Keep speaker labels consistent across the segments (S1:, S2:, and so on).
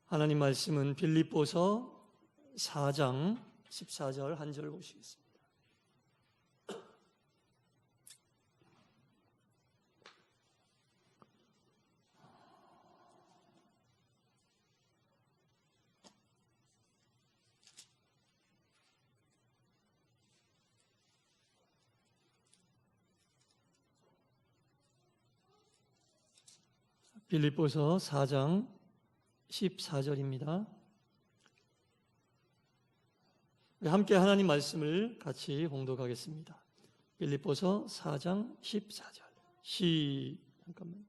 S1: 하나님 말씀은 빌립보서 4장 14절 한 절 보시겠습니다. 빌립보서 4장 14절입니다. 함께 하나님 말씀을 같이 봉독하겠습니다. 빌립보서 4장 14절. 잠깐만.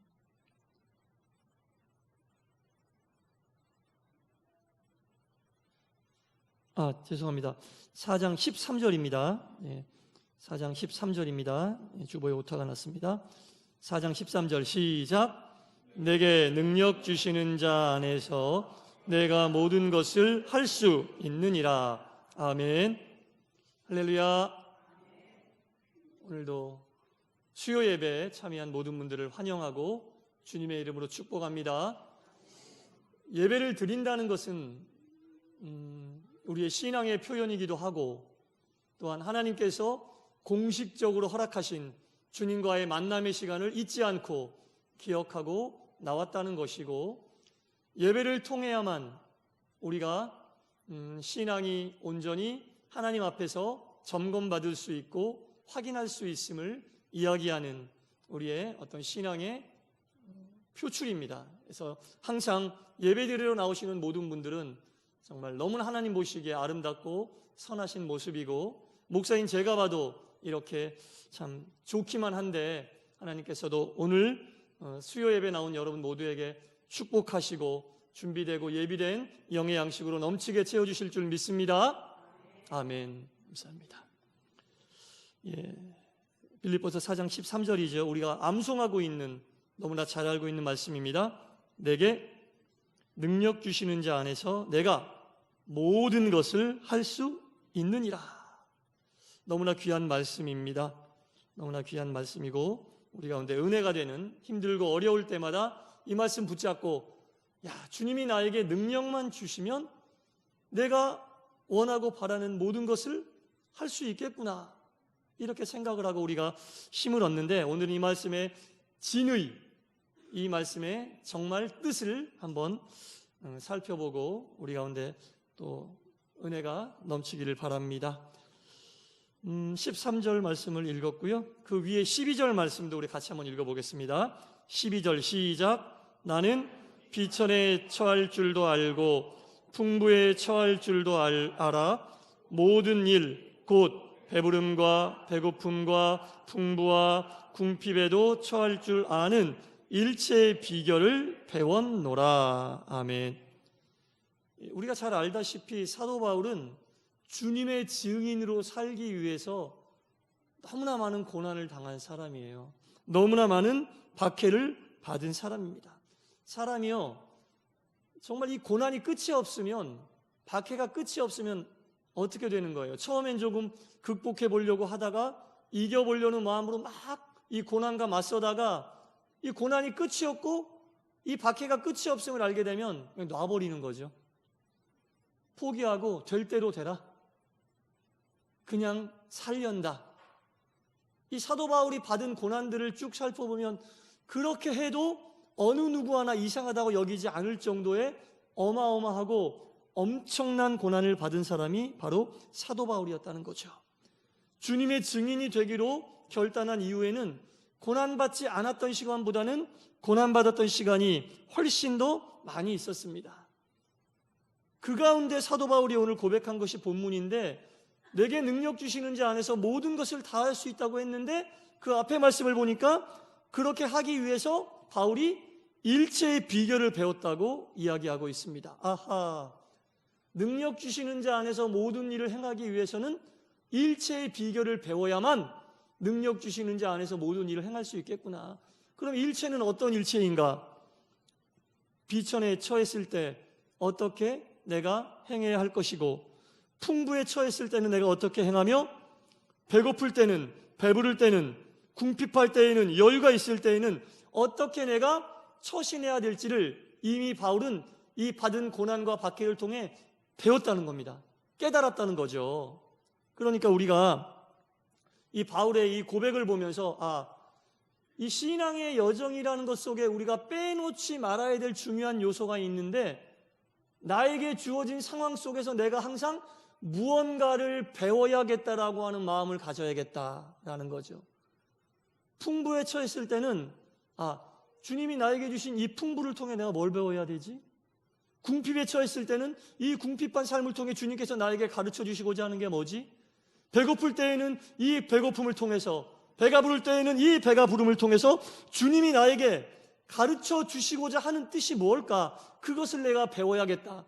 S1: 죄송합니다. 4장 13절입니다. 네, 4장 13절입니다. 주보에 오타가 났습니다. 4장 13절 시작. 내게 능력 주시는 자 안에서 내가 모든 것을 할 수 있느니라. 아멘. 할렐루야. 오늘도 수요 예배에 참여한 모든 분들을 환영하고 주님의 이름으로 축복합니다. 예배를 드린다는 것은 우리의 신앙의 표현이기도 하고, 또한 하나님께서 공식적으로 허락하신 주님과의 만남의 시간을 잊지 않고 기억하고 나왔다는 것이고, 예배를 통해야만 우리가 신앙이 온전히 하나님 앞에서 점검받을 수 있고 확인할 수 있음을 이야기하는 우리의 어떤 신앙의 표출입니다. 그래서 항상 예배드리러 나오시는 모든 분들은 정말 너무나 하나님 보시기에 아름답고 선하신 모습이고, 목사인 제가 봐도 이렇게 참 좋기만 한데, 하나님께서도 오늘 수요 예배 나온 여러분 모두에게 축복하시고 준비되고 예비된 영의 양식으로 넘치게 채워주실 줄 믿습니다. 아멘. 감사합니다. 빌립보서 4장 13절이죠. 우리가 암송하고 있는, 너무나 잘 알고 있는 말씀입니다. 내게 능력 주시는 자 안에서 내가 모든 것을 할 수 있느니라. 너무나 귀한 말씀입니다. 너무나 귀한 말씀이고, 우리 가운데 은혜가 되는, 힘들고 어려울 때마다 이 말씀 붙잡고, 주님이 나에게 능력만 주시면 내가 원하고 바라는 모든 것을 할 수 있겠구나, 이렇게 생각을 하고 우리가 힘을 얻는데, 오늘 이 말씀의 진의, 이 말씀의 정말 뜻을 한번 살펴보고 우리 가운데 또 은혜가 넘치기를 바랍니다. 13절 말씀을 읽었고요. 그 위에 12절 말씀도 우리 같이 한번 읽어보겠습니다. 12절 시작. 나는 비천에 처할 줄도 알고 풍부에 처할 줄도 알아. 모든 일 곧 배부름과 배고픔과 풍부와 궁핍에도 처할 줄 아는 일체의 비결을 배웠노라. 아멘. 우리가 잘 알다시피 사도 바울은 주님의 증인으로 살기 위해서 너무나 많은 고난을 당한 사람이에요. 너무나 많은 박해를 받은 사람입니다. 사람이요, 정말 이 고난이 끝이 없으면, 박해가 끝이 없으면 어떻게 되는 거예요? 처음엔 조금 극복해 보려고 하다가 이겨보려는 마음으로 막 이 고난과 맞서다가 이 고난이 끝이 없고 이 박해가 끝이 없음을 알게 되면 그냥 놔버리는 거죠. 포기하고 될 대로 되라, 그냥 살련다. 이 사도 바울이 받은 고난들을 쭉 살펴보면 그렇게 해도 어느 누구 하나 이상하다고 여기지 않을 정도의 어마어마하고 엄청난 고난을 받은 사람이 바로 사도 바울이었다는 거죠. 주님의 증인이 되기로 결단한 이후에는 고난받지 않았던 시간보다는 고난받았던 시간이 훨씬 더 많이 있었습니다. 그 가운데 사도 바울이 오늘 고백한 것이 본문인데, 내게 능력 주시는 자 안에서 모든 것을 다 할 수 있다고 했는데, 그 앞에 말씀을 보니까 그렇게 하기 위해서 바울이 일체의 비결을 배웠다고 이야기하고 있습니다. 아하, 능력 주시는 자 안에서 모든 일을 행하기 위해서는 일체의 비결을 배워야만 능력 주시는 자 안에서 모든 일을 행할 수 있겠구나. 그럼 일체는 어떤 일체인가? 비천에 처했을 때 어떻게 내가 행해야 할 것이고, 풍부에 처했을 때는 내가 어떻게 행하며, 배고플 때는, 배부를 때는, 궁핍할 때에는, 여유가 있을 때에는 어떻게 내가 처신해야 될지를 이미 바울은 이 받은 고난과 박해를 통해 배웠다는 겁니다. 깨달았다는 거죠. 그러니까 우리가 이 바울의 이 고백을 보면서 이 신앙의 여정이라는 것 속에 우리가 빼놓지 말아야 될 중요한 요소가 있는데, 나에게 주어진 상황 속에서 내가 항상 무언가를 배워야겠다라고 하는 마음을 가져야겠다라는 거죠. 풍부에 처했을 때는 주님이 나에게 주신 이 풍부를 통해 내가 뭘 배워야 되지? 궁핍에 처했을 때는 이 궁핍한 삶을 통해 주님께서 나에게 가르쳐 주시고자 하는 게 뭐지? 배고플 때에는 이 배고픔을 통해서, 배가 부를 때에는 이 배가 부름을 통해서 주님이 나에게 가르쳐 주시고자 하는 뜻이 뭘까? 그것을 내가 배워야겠다.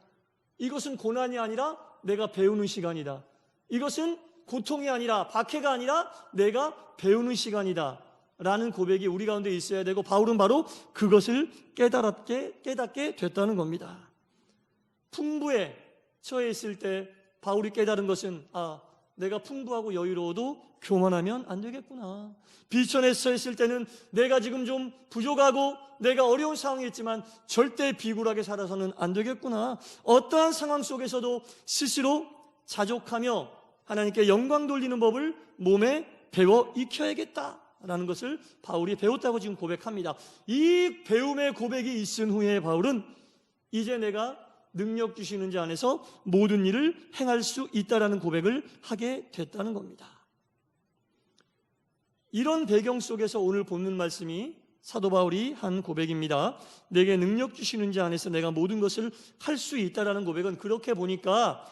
S1: 이것은 고난이 아니라 내가 배우는 시간이다. 이것은 고통이 아니라, 박해가 아니라 내가 배우는 시간이다 라는 고백이 우리 가운데 있어야 되고, 바울은 바로 그것을 깨닫게 됐다는 겁니다. 풍부에 처해 있을 때 바울이 깨달은 것은 내가 풍부하고 여유로워도 교만하면 안 되겠구나. 비천에 처했을 때는 내가 지금 좀 부족하고 내가 어려운 상황이 있지만 절대 비굴하게 살아서는 안 되겠구나. 어떠한 상황 속에서도 스스로 자족하며 하나님께 영광 돌리는 법을 몸에 배워 익혀야겠다라는 것을 바울이 배웠다고 지금 고백합니다. 이 배움의 고백이 있은 후에 바울은 이제 내가 능력 주시는 자 안에서 모든 일을 행할 수 있다라는 고백을 하게 됐다는 겁니다. 이런 배경 속에서 오늘 본문 말씀이 사도 바울이 한 고백입니다. 내게 능력 주시는 자 안에서 내가 모든 것을 할 수 있다라는 고백은, 그렇게 보니까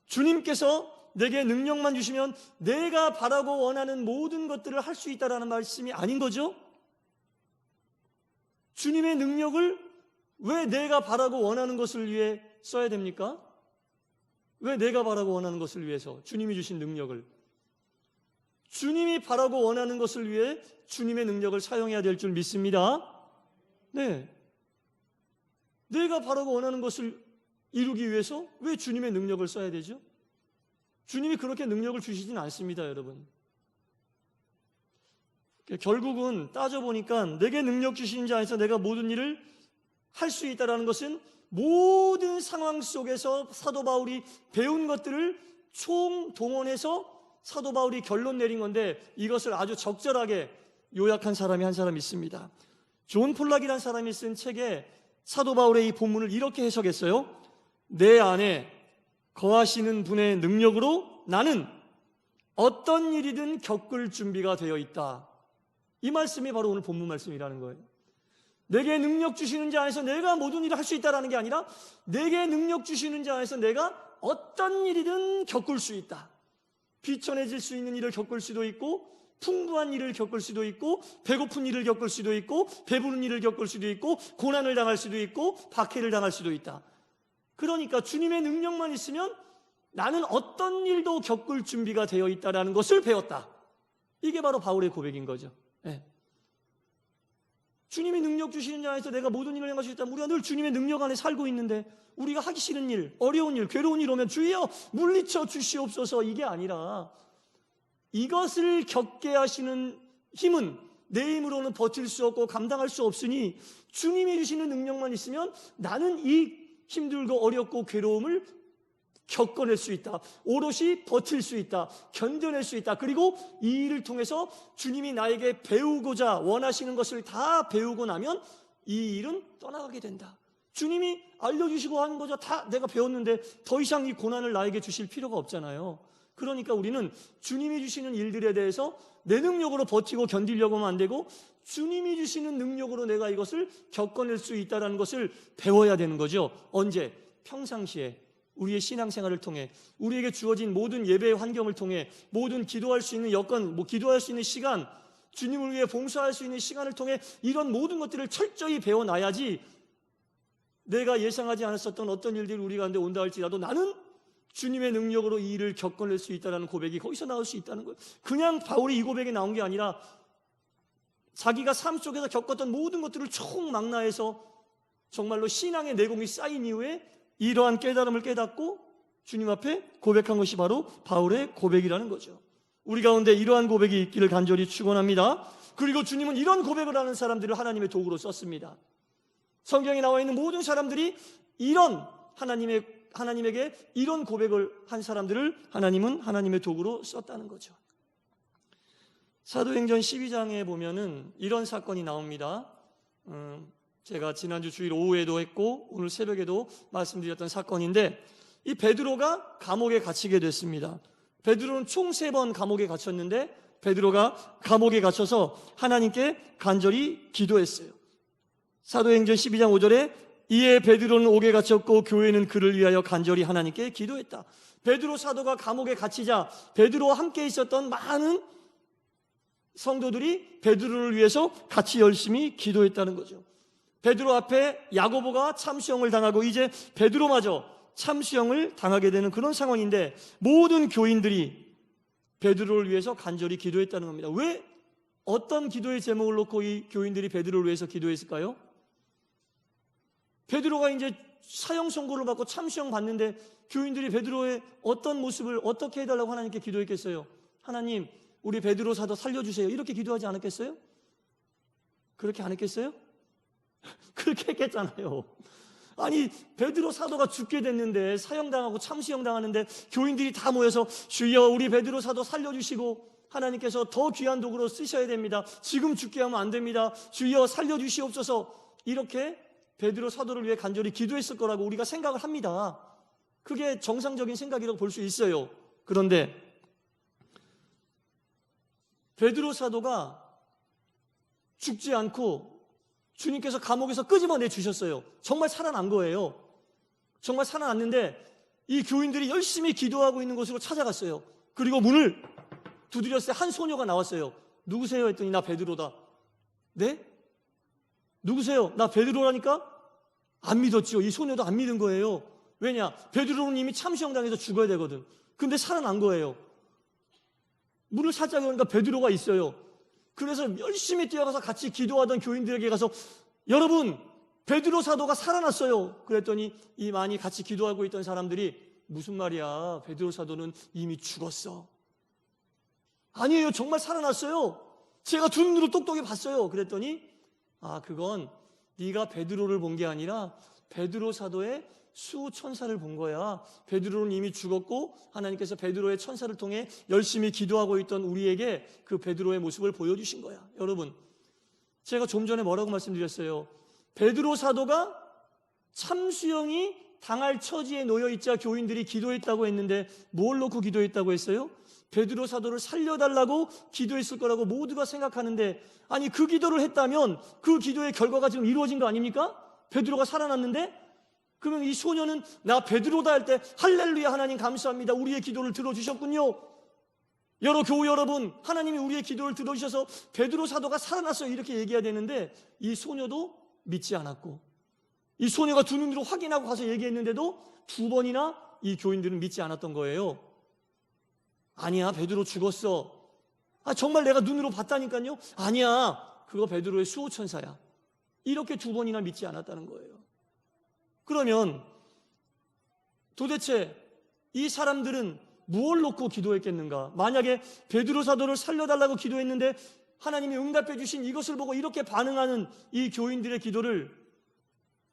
S1: 주님께서 내게 능력만 주시면 내가 바라고 원하는 모든 것들을 할 수 있다라는 말씀이 아닌 거죠. 주님의 능력을 왜 내가 바라고 원하는 것을 위해 써야 됩니까? 왜 내가 바라고 원하는 것을 위해서 주님이 주신 능력을, 주님이 바라고 원하는 것을 위해 주님의 능력을 사용해야 될 줄 믿습니다. 네, 내가 바라고 원하는 것을 이루기 위해서 왜 주님의 능력을 써야 되죠? 주님이 그렇게 능력을 주시진 않습니다, 여러분. 결국은 따져보니까 내게 능력 주시는 자 안에서 내가 모든 일을 할 수 있다는 것은 모든 상황 속에서 사도 바울이 배운 것들을 총동원해서 사도 바울이 결론 내린 건데, 이것을 아주 적절하게 요약한 사람이 한 사람 있습니다. 존 폴락이라는 사람이 쓴 책에 사도 바울의 이 본문을 이렇게 해석했어요. 내 안에 거하시는 분의 능력으로 나는 어떤 일이든 겪을 준비가 되어 있다. 이 말씀이 바로 오늘 본문 말씀이라는 거예요. 내게 능력 주시는 자 안에서 내가 모든 일을 할 수 있다는 게 아니라, 내게 능력 주시는 자 안에서 내가 어떤 일이든 겪을 수 있다. 비천해질 수 있는 일을 겪을 수도 있고, 풍부한 일을 겪을 수도 있고, 배고픈 일을 겪을 수도 있고, 배부른 일을 겪을 수도 있고, 고난을 당할 수도 있고, 박해를 당할 수도 있다. 그러니까 주님의 능력만 있으면 나는 어떤 일도 겪을 준비가 되어 있다는 것을 배웠다. 이게 바로 바울의 고백인 거죠. 네. 주님이 능력 주시는 자 안에서 내가 모든 일을 행할 수 있다. 우리가 늘 주님의 능력 안에 살고 있는데, 우리가 하기 싫은 일, 어려운 일, 괴로운 일 오면 주여 물리쳐 주시옵소서, 이게 아니라 이것을 겪게 하시는 힘은 내 힘으로는 버틸 수 없고 감당할 수 없으니 주님이 주시는 능력만 있으면 나는 이 힘들고 어렵고 괴로움을 겪어낼 수 있다. 오롯이 버틸 수 있다. 견뎌낼 수 있다. 그리고 이 일을 통해서 주님이 나에게 배우고자 원하시는 것을 다 배우고 나면 이 일은 떠나가게 된다. 주님이 알려주시고 하는 거죠. 다 내가 배웠는데 더 이상 이 고난을 나에게 주실 필요가 없잖아요. 그러니까 우리는 주님이 주시는 일들에 대해서 내 능력으로 버티고 견디려고 하면 안 되고, 주님이 주시는 능력으로 내가 이것을 겪어낼 수 있다는 것을 배워야 되는 거죠. 언제? 평상시에 우리의 신앙생활을 통해, 우리에게 주어진 모든 예배의 환경을 통해, 모든 기도할 수 있는 여건, 기도할 수 있는 시간, 주님을 위해 봉사할 수 있는 시간을 통해 이런 모든 것들을 철저히 배워놔야지, 내가 예상하지 않았었던 어떤 일들이 우리 가운데 온다 할지라도 나는 주님의 능력으로 이 일을 겪어낼 수 있다는 고백이 거기서 나올 수 있다는 거예요. 그냥 바울이 이 고백이 나온 게 아니라 자기가 삶 속에서 겪었던 모든 것들을 총망라해서 정말로 신앙의 내공이 쌓인 이후에 이러한 깨달음을 깨닫고 주님 앞에 고백한 것이 바로 바울의 고백이라는 거죠. 우리 가운데 이러한 고백이 있기를 간절히 축원합니다. 그리고 주님은 이런 고백을 하는 사람들을 하나님의 도구로 썼습니다. 성경에 나와 있는 모든 사람들이 이런 하나님에게 이런 고백을 한 사람들을 하나님은 하나님의 도구로 썼다는 거죠. 사도행전 12장에 보면은 이런 사건이 나옵니다. 제가 지난주 주일 오후에도 했고 오늘 새벽에도 말씀드렸던 사건인데, 이 베드로가 감옥에 갇히게 됐습니다. 베드로는 총 3번 감옥에 갇혔는데 베드로가 감옥에 갇혀서 하나님께 간절히 기도했어요. 사도행전 12장 5절에 이에 베드로는 옥에 갇혔고 교회는 그를 위하여 간절히 하나님께 기도했다. 베드로 사도가 감옥에 갇히자 베드로와 함께 있었던 많은 성도들이 베드로를 위해서 같이 열심히 기도했다는 거죠. 베드로 앞에 야고보가 참수형을 당하고 이제 베드로마저 참수형을 당하게 되는 그런 상황인데, 모든 교인들이 베드로를 위해서 간절히 기도했다는 겁니다. 왜 어떤 기도의 제목을 놓고 이 교인들이 베드로를 위해서 기도했을까요? 베드로가 이제 사형 선고를 받고 참수형 받는데 교인들이 베드로의 어떤 모습을 어떻게 해달라고 하나님께 기도했겠어요? 하나님, 우리 베드로 사도 살려주세요. 이렇게 기도하지 않았겠어요? 그렇게 안 했겠어요? 그렇게 했겠잖아요. 아니, 베드로 사도가 죽게 됐는데, 사형당하고 참수형 당하는데 교인들이 다 모여서 주여 우리 베드로 사도 살려주시고 하나님께서 더 귀한 도구로 쓰셔야 됩니다. 지금 죽게 하면 안 됩니다. 주여 살려주시옵소서. 이렇게 베드로 사도를 위해 간절히 기도했을 거라고 우리가 생각을 합니다. 그게 정상적인 생각이라고 볼 수 있어요. 그런데 베드로 사도가 죽지 않고 주님께서 감옥에서 끄집어내 주셨어요. 정말 살아난 거예요. 정말 살아났는데 이 교인들이 열심히 기도하고 있는 곳으로 찾아갔어요. 그리고 문을 두드렸을 때 한 소녀가 나왔어요. 누구세요? 했더니 나 베드로다. 네? 누구세요? 나 베드로라니까? 안 믿었죠. 이 소녀도 안 믿은 거예요. 왜냐? 베드로는 이미 참수형당해서 죽어야 되거든. 근데 살아난 거예요. 문을 살짝 여니까 베드로가 있어요. 그래서 열심히 뛰어가서 같이 기도하던 교인들에게 가서 여러분, 베드로 사도가 살아났어요. 그랬더니 이 많이 같이 기도하고 있던 사람들이 무슨 말이야? 베드로 사도는 이미 죽었어. 아니에요. 정말 살아났어요. 제가 두 눈으로 똑똑히 봤어요. 그랬더니 그건 네가 베드로를 본 게 아니라 베드로 사도의 수천사를 본 거야. 베드로는 이미 죽었고 하나님께서 베드로의 천사를 통해 열심히 기도하고 있던 우리에게 그 베드로의 모습을 보여주신 거야. 여러분, 제가 좀 전에 뭐라고 말씀드렸어요? 베드로 사도가 참수형이 당할 처지에 놓여있자 교인들이 기도했다고 했는데 뭘 놓고 기도했다고 했어요? 베드로 사도를 살려달라고 기도했을 거라고 모두가 생각하는데, 아니 그 기도를 했다면 그 기도의 결과가 지금 이루어진 거 아닙니까? 베드로가 살아났는데? 그러면 이 소녀는 나 베드로다 할 때 할렐루야 하나님 감사합니다. 우리의 기도를 들어주셨군요. 교우 여러분, 하나님이 우리의 기도를 들어주셔서 베드로 사도가 살아났어요. 이렇게 얘기해야 되는데 이 소녀도 믿지 않았고, 이 소녀가 두 눈으로 확인하고 가서 얘기했는데도 2번이나 이 교인들은 믿지 않았던 거예요. 아니야, 베드로 죽었어. 정말 내가 눈으로 봤다니까요. 아니야, 그거 베드로의 수호천사야. 이렇게 2번이나 믿지 않았다는 거예요. 그러면 도대체 이 사람들은 무엇을 놓고 기도했겠는가? 만약에 베드로 사도를 살려달라고 기도했는데 하나님이 응답해 주신 이것을 보고 이렇게 반응하는 이 교인들의 기도를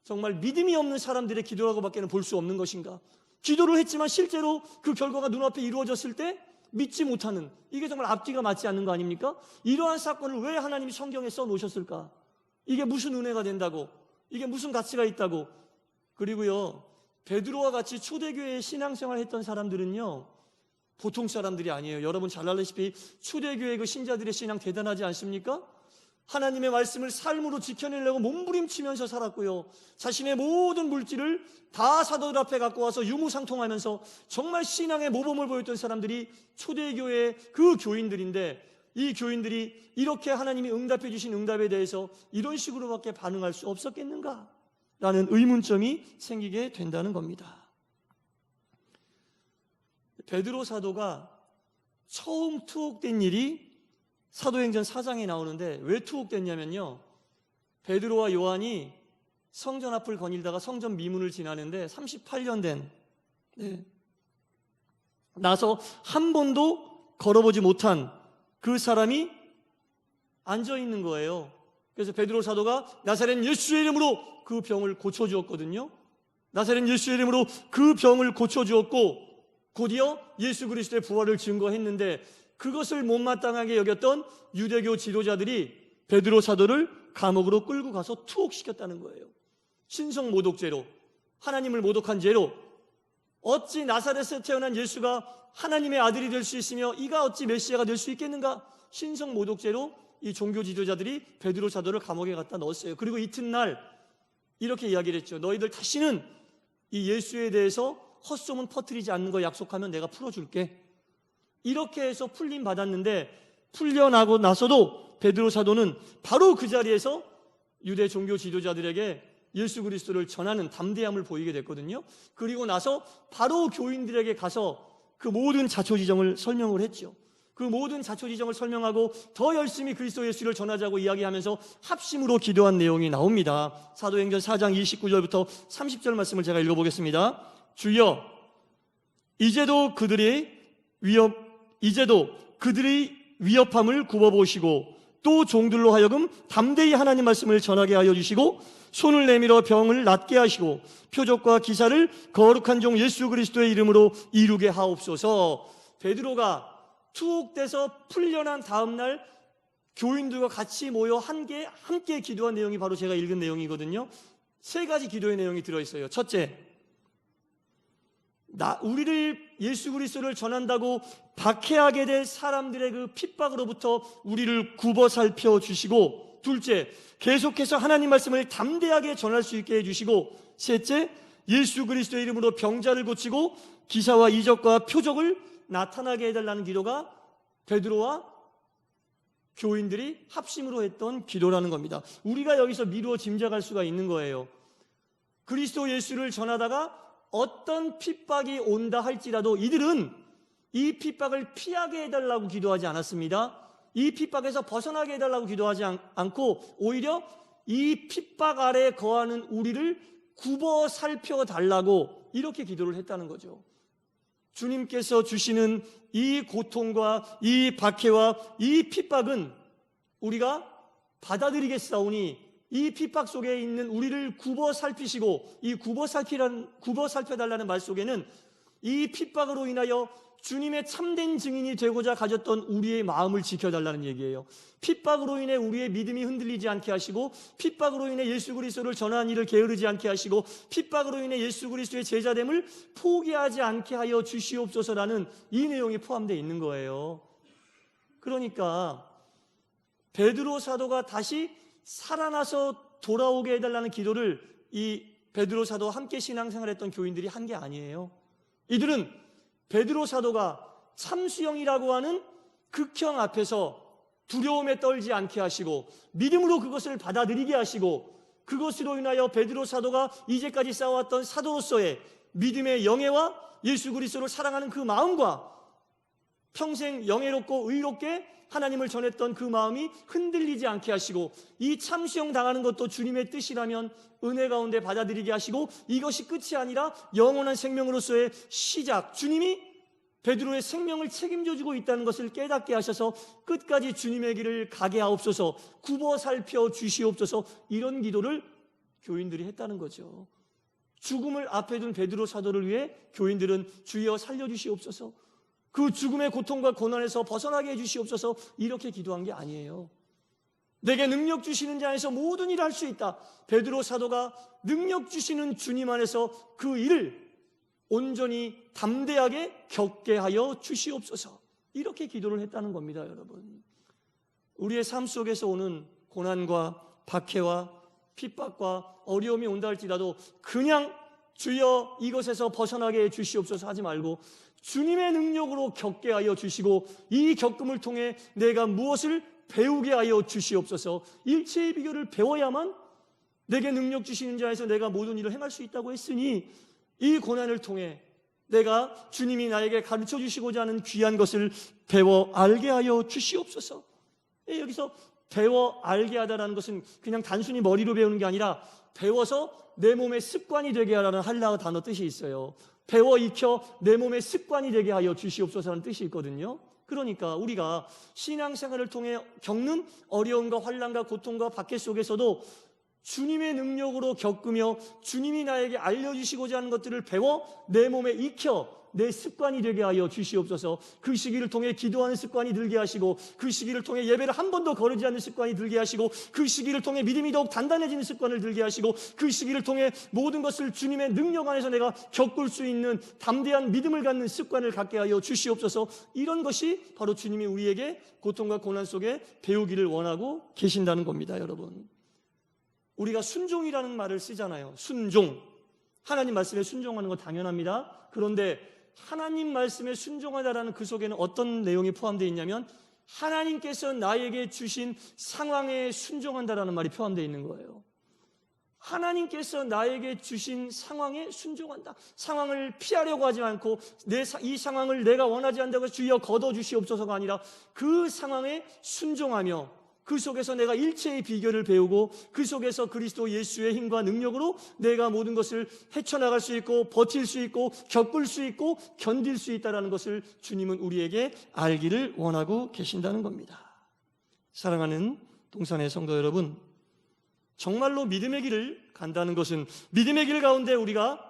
S1: 정말 믿음이 없는 사람들의 기도라고밖에 볼 수 없는 것인가? 기도를 했지만 실제로 그 결과가 눈앞에 이루어졌을 때 믿지 못하는, 이게 정말 앞뒤가 맞지 않는 거 아닙니까? 이러한 사건을 왜 하나님이 성경에 써놓으셨을까? 이게 무슨 은혜가 된다고? 이게 무슨 가치가 있다고? 그리고요, 베드로와 같이 초대교회에 신앙생활 했던 사람들은요, 보통 사람들이 아니에요. 여러분 잘 알다시피 초대교회 그 신자들의 신앙 대단하지 않습니까? 하나님의 말씀을 삶으로 지켜내려고 몸부림치면서 살았고요, 자신의 모든 물질을 다 사도들 앞에 갖고 와서 유무상통하면서 정말 신앙의 모범을 보였던 사람들이 초대교회의 그 교인들인데, 이 교인들이 이렇게 하나님이 응답해 주신 응답에 대해서 이런 식으로밖에 반응할 수 없었겠는가? 라는 의문점이 생기게 된다는 겁니다. 베드로 사도가 처음 투옥된 일이 사도행전 4장에 나오는데, 왜 투옥됐냐면요, 베드로와 요한이 성전 앞을 거닐다가 성전 미문을 지나는데 38년 된 나서 한 번도 걸어보지 못한 그 사람이 앉아있는 거예요. 그래서 베드로 사도가 나사렛 예수의 이름으로 그 병을 고쳐주었거든요. 나사렛 예수의 이름으로 그 병을 고쳐주었고 곧이어 예수 그리스도의 부활을 증거했는데, 그것을 못마땅하게 여겼던 유대교 지도자들이 베드로 사도를 감옥으로 끌고 가서 투옥시켰다는 거예요. 신성 모독죄로, 하나님을 모독한 죄로. 어찌 나사렛에서 태어난 예수가 하나님의 아들이 될 수 있으며 이가 어찌 메시아가 될 수 있겠는가? 신성 모독죄로 이 종교 지도자들이 베드로 사도를 감옥에 갖다 넣었어요. 그리고 이튿날 이렇게 이야기를 했죠. 너희들 다시는 이 예수에 대해서 헛소문 퍼뜨리지 않는 거 약속하면 내가 풀어줄게. 이렇게 해서 풀림 받았는데, 풀려나고 나서도 베드로 사도는 바로 그 자리에서 유대 종교 지도자들에게 예수 그리스도를 전하는 담대함을 보이게 됐거든요. 그리고 나서 바로 교인들에게 가서 그 모든 자초지정을 설명을 했죠. 그 모든 자초지정을 설명하고 더 열심히 그리스도 예수를 전하자고 이야기하면서 합심으로 기도한 내용이 나옵니다. 사도행전 4장 29절부터 30절 말씀을 제가 읽어보겠습니다. 주여, 이제도 그들의 위협함을 굽어보시고 또 종들로 하여금 담대히 하나님 말씀을 전하게 하여 주시고 손을 내밀어 병을 낫게 하시고 표적과 기사를 거룩한 종 예수 그리스도의 이름으로 이루게 하옵소서. 베드로가 투옥돼서 풀려난 다음날 교인들과 같이 모여 함께 기도한 내용이 바로 제가 읽은 내용이거든요. 3가지 기도의 내용이 들어있어요. 첫째, 우리를 예수 그리스도를 전한다고 박해하게 될 사람들의 그 핍박으로부터 우리를 굽어 살펴 주시고, 둘째, 계속해서 하나님 말씀을 담대하게 전할 수 있게 해주시고, 셋째, 예수 그리스도의 이름으로 병자를 고치고 기사와 이적과 표적을 나타나게 해달라는 기도가 베드로와 교인들이 합심으로 했던 기도라는 겁니다. 우리가 여기서 미루어 짐작할 수가 있는 거예요. 그리스도 예수를 전하다가 어떤 핍박이 온다 할지라도 이들은 이 핍박을 피하게 해달라고 기도하지 않았습니다. 이 핍박에서 벗어나게 해달라고 기도하지 않고 오히려 이 핍박 아래 거하는 우리를 굽어 살펴달라고 이렇게 기도를 했다는 거죠. 주님께서 주시는 이 고통과 이 박해와 이 핍박은 우리가 받아들이겠사오니 이 핍박 속에 있는 우리를 굽어 살피시고, 이 굽어 살펴달라는 말 속에는 이 핍박으로 인하여 주님의 참된 증인이 되고자 가졌던 우리의 마음을 지켜달라는 얘기예요. 핍박으로 인해 우리의 믿음이 흔들리지 않게 하시고, 핍박으로 인해 예수 그리스도를 전하는 일을 게으르지 않게 하시고, 핍박으로 인해 예수 그리스도의 제자됨을 포기하지 않게 하여 주시옵소서라는 이 내용이 포함되어 있는 거예요. 그러니까 베드로 사도가 다시 살아나서 돌아오게 해달라는 기도를 이 베드로 사도와 함께 신앙생활했던 교인들이 한 게 아니에요. 이들은 베드로 사도가 참수형이라고 하는 극형 앞에서 두려움에 떨지 않게 하시고 믿음으로 그것을 받아들이게 하시고, 그것으로 인하여 베드로 사도가 이제까지 쌓아왔던 사도로서의 믿음의 영예와 예수 그리스도를 사랑하는 그 마음과 평생 영예롭고 의롭게 하나님을 전했던 그 마음이 흔들리지 않게 하시고, 이 참수형 당하는 것도 주님의 뜻이라면 은혜 가운데 받아들이게 하시고, 이것이 끝이 아니라 영원한 생명으로서의 시작, 주님이 베드로의 생명을 책임져주고 있다는 것을 깨닫게 하셔서 끝까지 주님의 길을 가게 하옵소서, 굽어 살펴 주시옵소서, 이런 기도를 교인들이 했다는 거죠. 죽음을 앞에 둔 베드로 사도를 위해 교인들은 주여 살려주시옵소서, 그 죽음의 고통과 고난에서 벗어나게 해주시옵소서, 이렇게 기도한 게 아니에요. 내게 능력 주시는 자 안에서 모든 일을 할 수 있다. 베드로 사도가 능력 주시는 주님 안에서 그 일을 온전히 담대하게 겪게 하여 주시옵소서, 이렇게 기도를 했다는 겁니다. 여러분, 우리의 삶 속에서 오는 고난과 박해와 핍박과 어려움이 온다 할지라도 그냥 주여 이것에서 벗어나게 해 주시옵소서 하지 말고 주님의 능력으로 겪게 하여 주시고, 이 겪음을 통해 내가 무엇을 배우게 하여 주시옵소서, 일체의 비결을 배워야만 내게 능력 주시는 자에서 내가 모든 일을 행할 수 있다고 했으니, 이 고난을 통해 내가 주님이 나에게 가르쳐 주시고자 하는 귀한 것을 배워 알게 하여 주시옵소서. 여기서 배워 알게 하다라는 것은 그냥 단순히 머리로 배우는 게 아니라 배워서 내 몸의 습관이 되게 하라는 할라어 단어 뜻이 있어요. 배워 익혀 내 몸의 습관이 되게 하여 주시옵소서라는 뜻이 있거든요. 그러니까 우리가 신앙생활을 통해 겪는 어려움과 환난과 고통과 박해 속에서도 주님의 능력으로 겪으며 주님이 나에게 알려주시고자 하는 것들을 배워 내 몸에 익혀 내 습관이 되게 하여 주시옵소서. 그 시기를 통해 기도하는 습관이 들게 하시고, 그 시기를 통해 예배를 한 번도 거르지 않는 습관이 들게 하시고, 그 시기를 통해 믿음이 더욱 단단해지는 습관을 들게 하시고, 그 시기를 통해 모든 것을 주님의 능력 안에서 내가 겪을 수 있는 담대한 믿음을 갖는 습관을 갖게 하여 주시옵소서. 이런 것이 바로 주님이 우리에게 고통과 고난 속에 배우기를 원하고 계신다는 겁니다. 여러분, 우리가 순종이라는 말을 쓰잖아요. 순종, 하나님 말씀에 순종하는 건 당연합니다. 그런데 하나님 말씀에 순종하다라는 그 속에는 어떤 내용이 포함되어 있냐면, 하나님께서 나에게 주신 상황에 순종한다라는 말이 포함되어 있는 거예요. 하나님께서 나에게 주신 상황에 순종한다. 상황을 피하려고 하지 않고 이 상황을 내가 원하지 않다고 해서 주여 걷어주시옵소서가 아니라 그 상황에 순종하며 그 속에서 내가 일체의 비결을 배우고 그 속에서 그리스도 예수의 힘과 능력으로 내가 모든 것을 헤쳐나갈 수 있고 버틸 수 있고 겪을 수 있고 견딜 수 있다는 것을 주님은 우리에게 알기를 원하고 계신다는 겁니다. 사랑하는 동산의 성도 여러분, 정말로 믿음의 길을 간다는 것은, 믿음의 길 가운데 우리가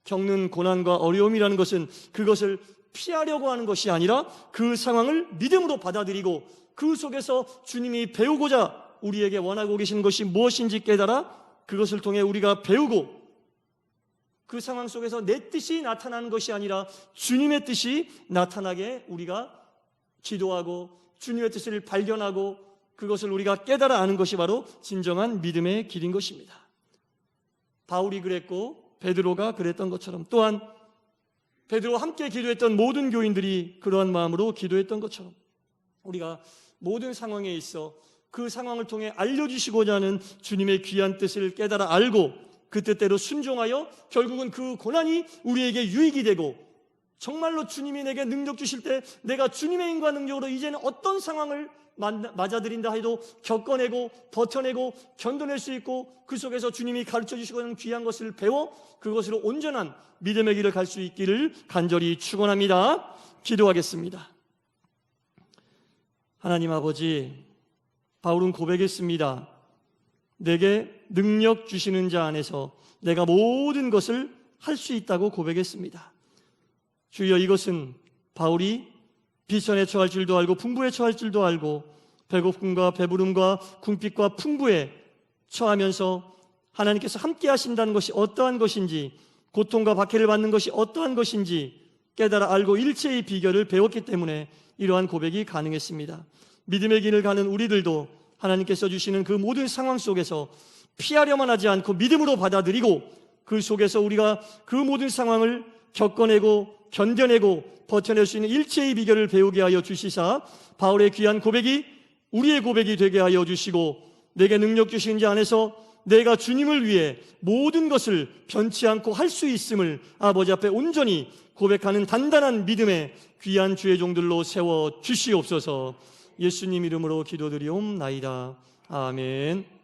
S1: 겪는 고난과 어려움이라는 것은 그것을 피하려고 하는 것이 아니라 그 상황을 믿음으로 받아들이고 그 속에서 주님이 배우고자 우리에게 원하고 계신 것이 무엇인지 깨달아 그것을 통해 우리가 배우고, 그 상황 속에서 내 뜻이 나타나는 것이 아니라 주님의 뜻이 나타나게 우리가 기도하고 주님의 뜻을 발견하고 그것을 우리가 깨달아 아는 것이 바로 진정한 믿음의 길인 것입니다. 바울이 그랬고 베드로가 그랬던 것처럼, 또한 베드로와 함께 기도했던 모든 교인들이 그러한 마음으로 기도했던 것처럼, 우리가 모든 상황에 있어 그 상황을 통해 알려주시고자 하는 주님의 귀한 뜻을 깨달아 알고 그 뜻대로 순종하여 결국은 그 고난이 우리에게 유익이 되고, 정말로 주님이 내게 능력 주실 때 내가 주님의 힘과 능력으로 이제는 어떤 상황을 맞아들인다 해도 겪어내고 버텨내고 견뎌낼 수 있고, 그 속에서 주님이 가르쳐 주시고 하는 귀한 것을 배워 그것으로 온전한 믿음의 길을 갈 수 있기를 간절히 축원합니다. 기도하겠습니다. 하나님 아버지, 바울은 고백했습니다. 내게 능력 주시는 자 안에서 내가 모든 것을 할 수 있다고 고백했습니다. 주여, 이것은 바울이 비천에 처할 줄도 알고 풍부에 처할 줄도 알고 배고픔과 배부름과 궁핍과 풍부에 처하면서 하나님께서 함께 하신다는 것이 어떠한 것인지, 고통과 박해를 받는 것이 어떠한 것인지 깨달아 알고 일체의 비결을 배웠기 때문에 이러한 고백이 가능했습니다. 믿음의 길을 가는 우리들도 하나님께서 주시는 그 모든 상황 속에서 피하려만 하지 않고 믿음으로 받아들이고, 그 속에서 우리가 그 모든 상황을 겪어내고 견뎌내고 버텨낼 수 있는 일체의 비결을 배우게 하여 주시사 바울의 귀한 고백이 우리의 고백이 되게 하여 주시고, 내게 능력 주신 자 안에서 내가 주님을 위해 모든 것을 변치 않고 할 수 있음을 아버지 앞에 온전히 고백하는 단단한 믿음의 귀한 주의 종들로 세워 주시옵소서. 예수님 이름으로 기도드리옵나이다. 아멘.